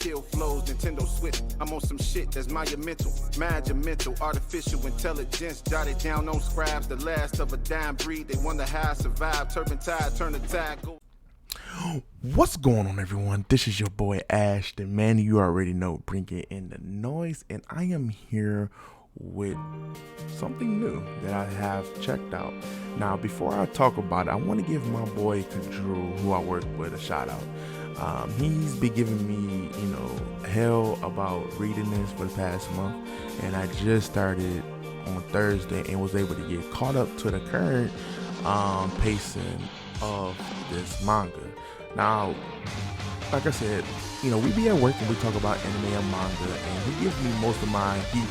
kill flows, Nintendo Switch. I'm on some shit that's monumental, magical, artificial intelligence. Jotted down on scribes, the last of a dying breed. They wonder how I survived. Turpentine, turn the tide, go. What's going on, everyone? This is your boy AshTheMan. You already know, bringing in the noise, and I am here with something new that I have checked out. Now, before I talk about it, I want to give my boy Kaiju, who I work with, a shout out. He's been giving me, hell about reading this for the past month, and I just started on Thursday and was able to get caught up to the current pacing of this manga. Now, like I said, we be at work and we talk about anime and manga, and he gives me most of my heat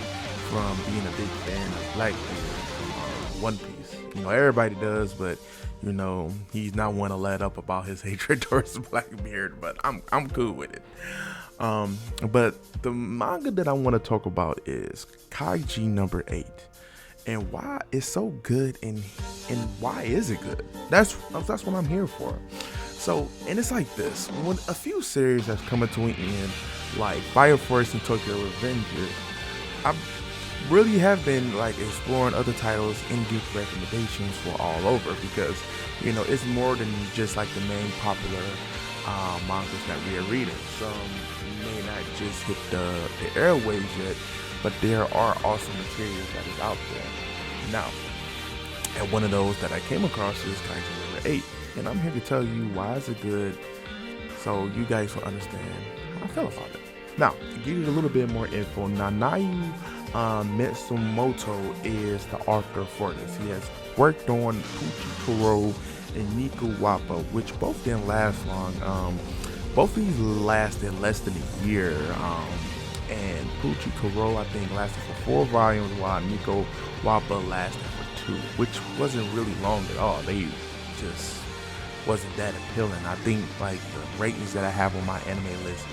from being a big fan of Blackbeard from One Piece. Everybody does, but he's not one to let up about his hatred towards Blackbeard, but I'm cool with it. But the manga that I want to talk about is Kaiju No.8. And why it's so good, and why is it good? That's what I'm here for. So, and it's like this: when a few series that's coming to an end, like Fire Force and Tokyo Revenger, I really have been exploring other titles and geek recommendations for all over, because it's more than just the main popular mangas that we are reading. Some may not just hit the airwaves yet, but there are awesome materials that is out there. Now, and one of those that I came across is Kaiju No.8, and I'm here to tell you why is it good, so you guys will understand how I feel about it. Now, to give you a little bit more info, Nanayu Matsumoto is the author for this. He has worked on Puchikoro and Nico Wappa, which both didn't last long. Both of these lasted less than a year. And Puchikoro, I think, lasted for 4 volumes, while Nico Wappa lasted for 2, which wasn't really long at all. They just wasn't that appealing. I think the ratings that I have on my anime list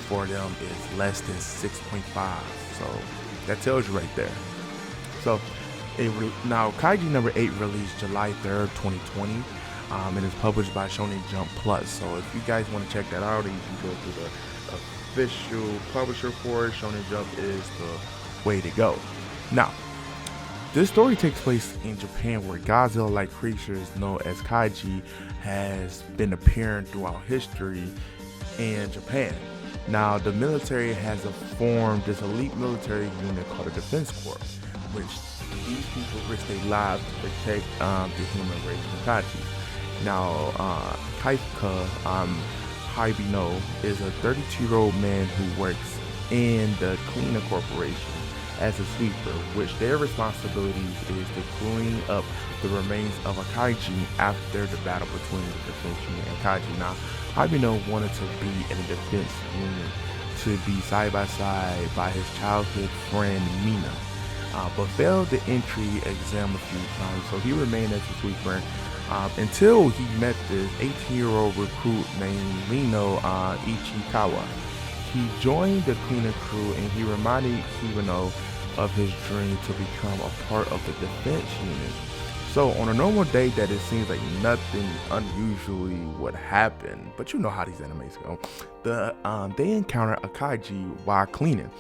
for them is less than 6.5. So that tells you right there. So now Kaiju No.8 released July 3rd, 2020. And it's published by Shonen Jump Plus. So if you guys want to check that out, you can go to the official publisher for it. Shonen Jump is the way to go. Now, this story takes place in Japan, where Godzilla-like creatures known as Kaiji has been appearing throughout history in Japan. Now, the military has formed this elite military unit called the Defense Corps, which these people risk their lives to protect the human race from Kaiji. Now, Kaifka Hibino is a 32-year-old man who works in the Cleaner Corporation as a sweeper, which their responsibilities is to clean up the remains of a Kaiji after the battle between the defense unit and Kaiji. Now, Hibino wanted to be in a defense unit to be side by side by his childhood friend Mina, but failed the entry exam a few times, so he remained as a sweeper until he met this 18-year-old recruit named Rino Ichikawa. He joined the cleaner crew, and he reminded Hibino of his dream to become a part of the defense unit. So on a normal day that it seems like nothing unusually would happen, but you know how these animes go, they encounter a Kaiji while cleaning,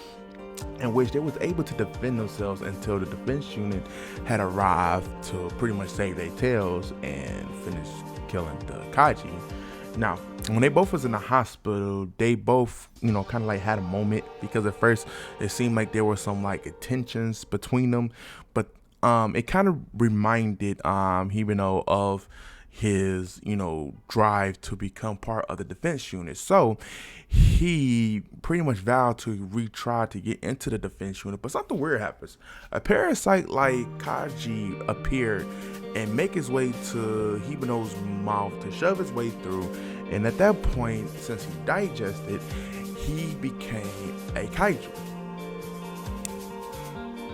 in which they was able to defend themselves until the defense unit had arrived to pretty much save their tails and finish killing the Kaiji. Now, when they both was in the hospital, they both, kind of had a moment, because at first it seemed like there were some tensions between them, but it kind of reminded Hibino of his, drive to become part of the defense unit. So he pretty much vowed to retry to get into the defense unit, but something weird happens. A parasite like Kaiji appeared and make his way to Hibino's mouth to shove his way through, and at that point, since he digested, he became a Kaiju.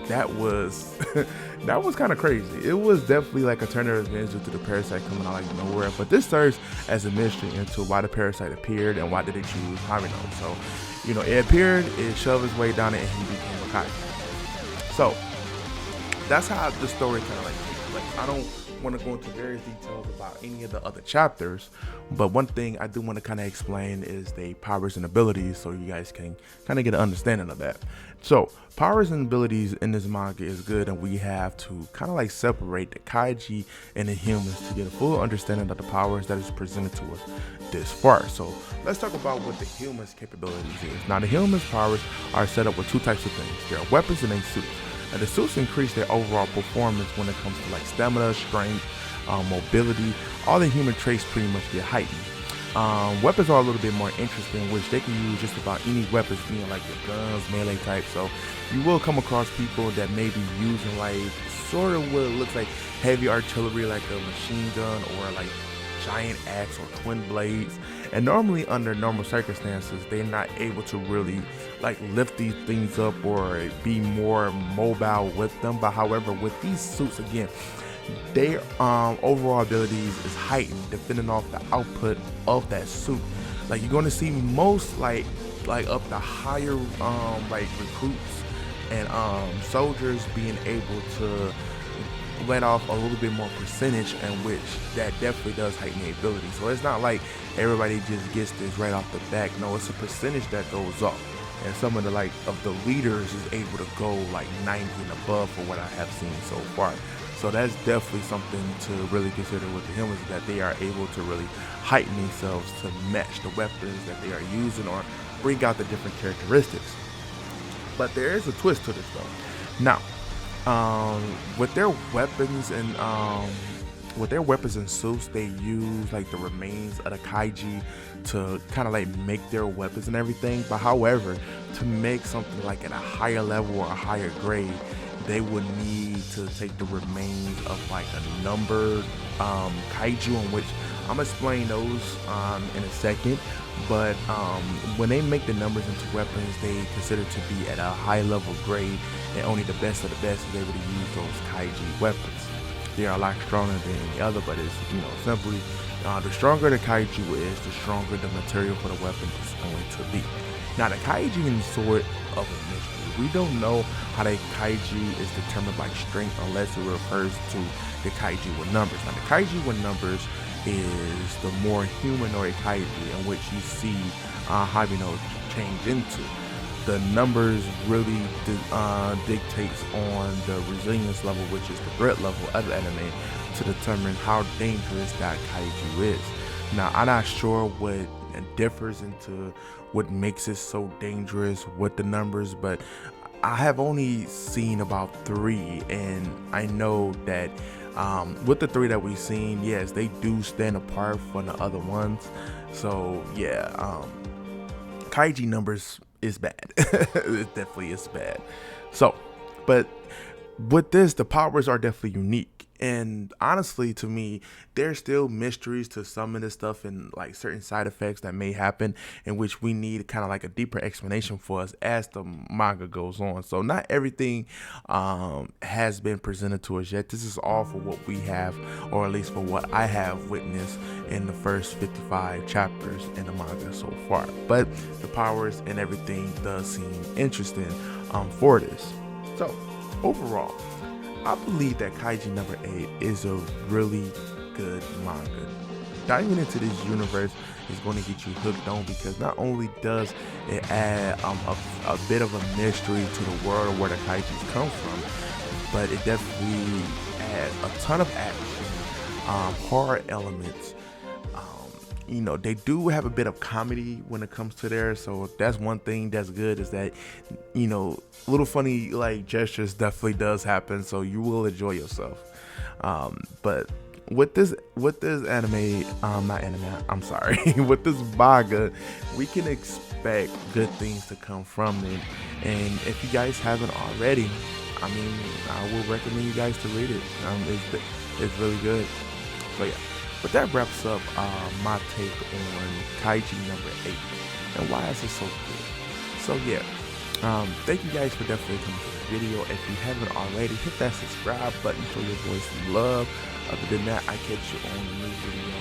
That was kind of crazy. It was definitely a turn of events due to the parasite coming out nowhere, but this serves as a mystery into why the parasite appeared and why did they choose Hibino. So, it appeared, it shoved its way down it, and he became a Kaiju. So that's how the story kind of takes place. I don't want to go into various details about any of the other chapters, but one thing I do want to kind of explain is the powers and abilities, so you guys can kind of get an understanding of that. So powers and abilities in this manga is good, and we have to kind of like separate the kaiji and the humans to get a full understanding of the powers that is presented to us this far. So let's talk about what the humans' capabilities is. Now, the humans' powers are set up with two types of things. There are weapons and they suits. And the suits increase their overall performance when it comes to like stamina, strength, mobility. All the human traits pretty much get heightened. Weapons are a little bit more interesting, which they can use just about any weapons, being like your guns, melee type. So you will come across people that may be using like sort of what it looks like heavy artillery, like a machine gun or like giant axe or twin blades. And normally under normal circumstances, they're not able to really like lift these things up or be more mobile with them. But however, with these suits, again, their overall abilities is heightened depending off the output of that suit. Like you're going to see most like up the higher like recruits and soldiers being able to let off a little bit more percentage, in which that definitely does heighten the ability. So it's not like everybody just gets this right off the back. No, it's a percentage that goes up, and some of the the leaders is able to go like 90 and above for what I have seen so far. So that's definitely something to really consider with the humans, that they are able to really heighten themselves to match the weapons that they are using or bring out the different characteristics. But there is a twist to this though. Now, with their weapons and suits, they use like the remains of the kaiji to kind of like make their weapons and everything. But however, to make something like at a higher level or a higher grade, they would need to take the remains of like a numbered kaiju, in which I'm gonna explain those in a second. But when they make the numbers into weapons, they consider to be at a high level grade, and only the best of the best is able to use those kaiji weapons. They are a lot stronger than any other, but it's, simply the stronger the kaiju is, the stronger the material for the weapon is going to be. Now, the kaiji is sort of a mystery. We don't know how the kaiji is determined by strength unless it refers to the kaiji with numbers. Now, the kaiji with numbers is the more humanoid kaiji, in which you see Habino change into. The numbers really dictates on the resilience level, which is the threat level of the anime, to determine how dangerous that kaiju is. Now, I'm not sure what differs into what makes it so dangerous with the numbers, but I have only seen about 3, and I know that with the 3 that we've seen, yes, they do stand apart from the other ones. So yeah, kaiji numbers is bad. It definitely is bad. So, but with this, the powers are definitely unique. And honestly, to me, there's still mysteries to some of this stuff and like certain side effects that may happen, in which we need kind of like a deeper explanation for us as the manga goes on. So not everything has been presented to us yet. This is all for what we have, or at least for what I have witnessed in the first 55 chapters in the manga so far. But the powers and everything does seem interesting for this. So overall, I believe that Kaiju No.8 is a really good manga. Diving into this universe is going to get you hooked on, because not only does it add a bit of a mystery to the world of where the kaijus come from, but it definitely adds a ton of action, horror elements. They do have a bit of comedy when it comes to there, so that's one thing that's good, is that little funny like gestures definitely does happen, so you will enjoy yourself. But with this anime, not anime, I'm sorry, with this manga, we can expect good things to come from it. And if you guys haven't already, I will recommend you guys to read it. It's really good. So yeah. But that wraps up my take on Kaiju No.8 and why is it so good. So yeah, thank you guys for definitely coming to the video. If you haven't already, hit that subscribe button, show your boys some love. Other than that, I catch you on the new video.